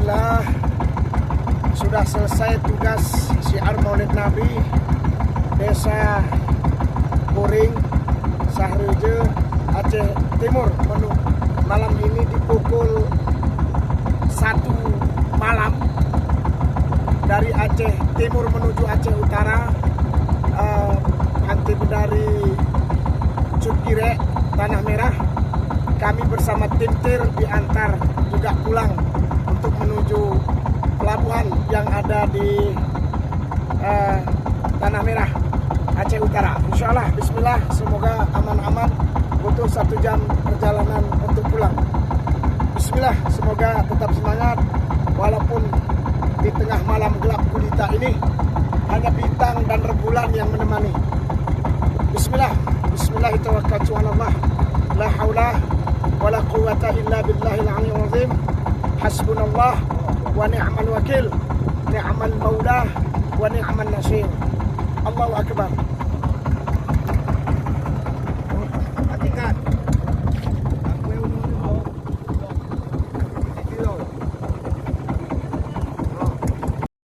Alhamdulillah sudah selesai tugas syiar Maulid Nabi Desa Kuring, Sahreje, Aceh Timur. Malam ini di pukul 1 malam dari Aceh Timur menuju Aceh Utara, Pantai Bedari Cukire, Tanah Merah. Kami bersama tim TIR diantar juga pulang untuk menuju pelabuhan yang ada di Tanah Merah, Aceh Utara. Insya Allah, bismillah, semoga aman-aman. Butuh 1 jam perjalanan untuk pulang. Bismillah, semoga tetap semangat walaupun di tengah malam gelap gulita ini hanya bintang dan rembulan yang menemani. Bismillah, bismillahirrahmanirrahim. Subhanallah, la haula wala quwwata illa billahil aliyyil azim. Hasbunallah wa ni'mal wakil, ni'mal maula